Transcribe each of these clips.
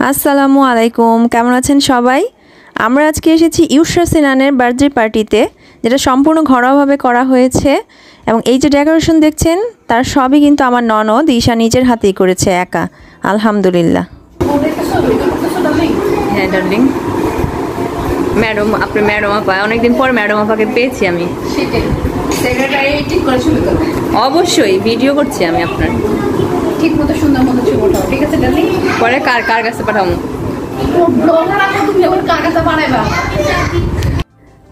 আসসালামু আলাইকুম, কেমন আছেন সবাই? আমরা আজকে এসেছি ইউশরা সিনানের বার্থডে পার্টিতে, যেটা সম্পূর্ণ ঘরোয়াভাবে করা হয়েছে। এবং এই যে ডেকোরেশন দেখছেন তার সবই কিন্তু আমার ননদ ঈশা নিজের হাতেই করেছে একা, আলহামদুলিল্লাহ। হ্যাঁ ডার্লিং, ম্যাডাম আপনি ম্যাডাম আপা, অনেকদিন পর ম্যাডাম আপাকে পেয়েছি আমি। অবশ্যই ভিডিও করছি আমি আপনার, ঠিক মতো সুন্দর মতো ছবি ওঠাও, ঠিক আছে ডার্লিং? পরে কার কাছে পাঠাবো?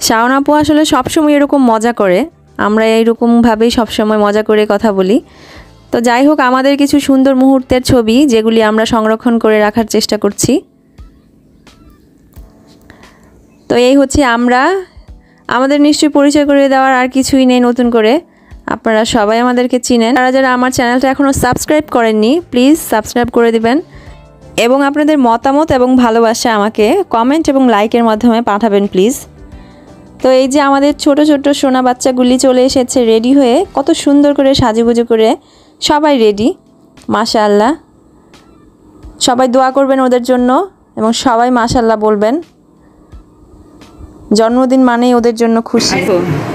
শাওন আপু আসলে সবসময় এরকম মজা করে, আমরা এইরকমভাবেই সবসময় মজা করে কথা বলি। তো যাই হোক, আমাদের কিছু সুন্দর মুহূর্তের ছবি যেগুলি আমরা সংরক্ষণ করে রাখার চেষ্টা করছি। তো এই হচ্ছে আমরা, আমাদের নিশ্চয়ই পরিচয় করে দেওয়ার আর কিছুই নেই নতুন করে, আপনারা সবাই আমাদেরকে চিনেন। যারা যারা আমার চ্যানেলটা এখনও সাবস্ক্রাইব করেননি প্লিজ সাবস্ক্রাইব করে দিবেন, এবং আপনাদের মতামত এবং ভালোবাসা আমাকে কমেন্ট এবং লাইকের মাধ্যমে পাঠাবেন প্লিজ। তো এই যে আমাদের ছোট ছোট সোনা বাচ্চাগুলি চলে এসেছে রেডি হয়ে, কত সুন্দর করে সাজুগুজু করে সবাই রেডি, মাশাআল্লাহ। সবাই দোয়া করবেন ওদের জন্য এবং সবাই মাশাআল্লাহ বলবেন। জন্মদিন মানেই ওদের জন্য খুশি।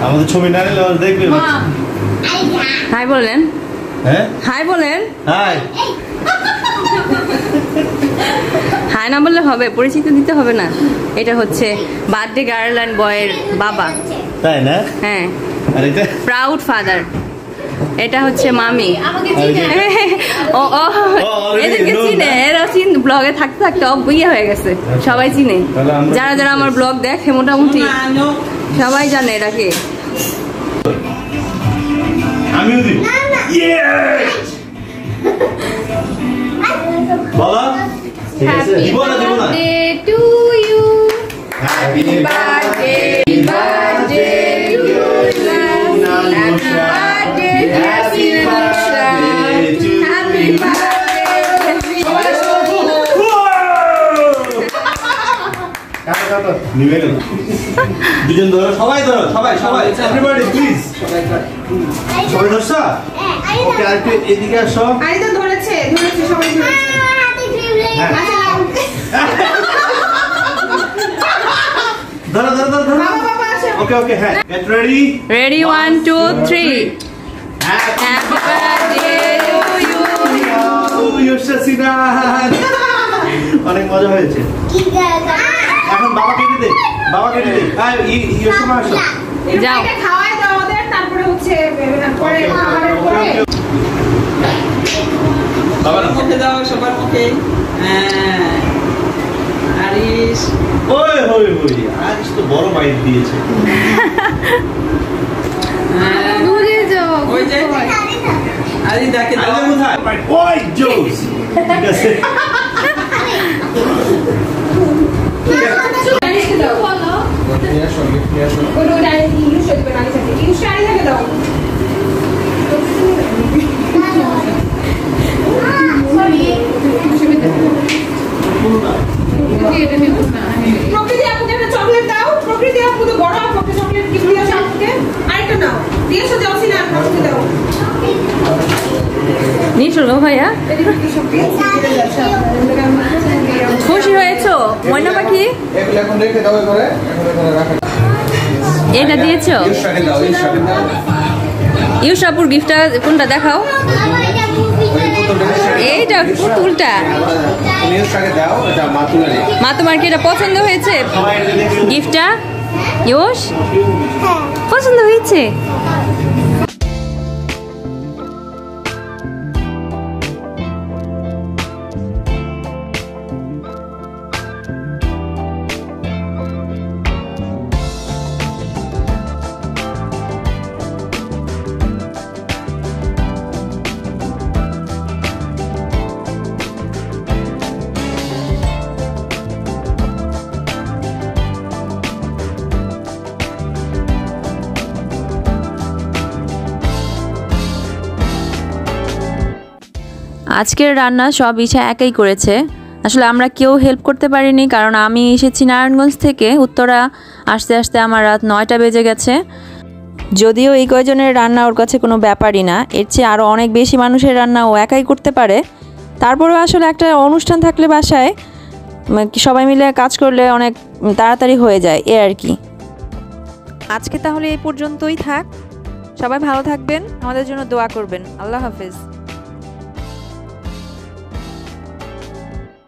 আমাদের ছবি না নিলে ওরা দেখবে। হাই বলেন। হ্যাঁ হাই বলেন। হাই হাই না বললে হবে, পরিচিতি দিতে হবে না। এটা হচ্ছে বার্থডে গার্ল অ্যান্ড বয়ের বাবা, তাই না? হ্যাঁ, আর এটা প্রাউড ফাদার। এটা হচ্ছে মামি। ও ও এদেরকে চিনে, এরা ব্লগে থাকতে থাকতে অবইয়া হয়ে গেছে, সবাই চিনে। যারা যারা আমার ব্লগ দেখে মোটামুটি সবাই জানে এটা কে। আমিও দিই। বাবা দিব না দিব না। To you, happy birthday birthday to you, happy birthday, happy birthday. নিবে গেল দুজন ধরো, সবাই ধরো, সবাই সবাই এভরিবডি প্লিজ। সবাই ধরছো? ওকে, আর একটু এদিকে আসো। আরে তো ধরেছে সবাই ধরেছে। ধরো ধরো ধরো ধরো। ওকে ওকে, হ্যাঁ get ready. Ready 1 2 3। Happy birthday to you. Yushra Sinan, অনেক মজা হয়েছে। এখন বাবা কেটে দে, বাবা কেটে দে। হ্যাঁ ইউশরা মা আসো, যাও খাওয়াই দাও আমাদের, তারপরে হচ্ছে পরে খাবারের পরে বাবা না মুখে দাও, সবার মুখে। হ্যাঁ আরিশ, ওই ওই ওই আজ তো বড় বাইট দিয়েছে। দূরে যাও। ওই যে আরিশ ডাকে দাও। আরে কোথায়? ওই জোস, ঠিক আছে। প্রকৃতি আপুকে একটা চকলেট দাও। প্রকৃতি আপু তো বড় আপুকে চকলেট কি দিয়েছো আপুকে? আরেকটা নাও, দিয়েছো যাওছি না আপুকে দাও। নিচুর গো ভাইয়া, খুশি হয়েছো ময়না পাখি? এগুলো এখন রেখে দাও, করে এখন এখানে রাখা। এটা দিয়েছো? ইউশরাকে দাও, ইউশরাকে দাও। ইউশাপুর গিফটটা কোনটা দেখাও? ওই পুতুলটা এইটা পুতুলটা। তুমি ইউশরাকে দাও, এটা মাতুলারে। মা তোমার কি এটা পছন্দ হয়েছে গিফটটা? ইউশ পছন্দ হয়েছে? আজকের রান্না সব ঈশা একাই করেছে। আসলে আমরা কেউ হেল্প করতে পারিনি, কারণ আমি এসেছি নারায়ণগঞ্জ থেকে, উত্তরা আসতে আসতে আমার রাত 9টা বেজে গেছে। যদিও এই কয়জনের রান্না ওর কাছে কোনো ব্যাপারই না, এর চেয়ে আরও অনেক বেশি মানুষের রান্না ও একাই করতে পারে। তারপরেও আসলে একটা অনুষ্ঠান থাকলে বাসায় সবাই মিলে কাজ করলে অনেক তাড়াতাড়ি হয়ে যায় এ আর কি। আজকে তাহলে এই পর্যন্তই থাক। সবাই ভালো থাকবেন, আমাদের জন্য দোয়া করবেন। আল্লাহ হাফেজ।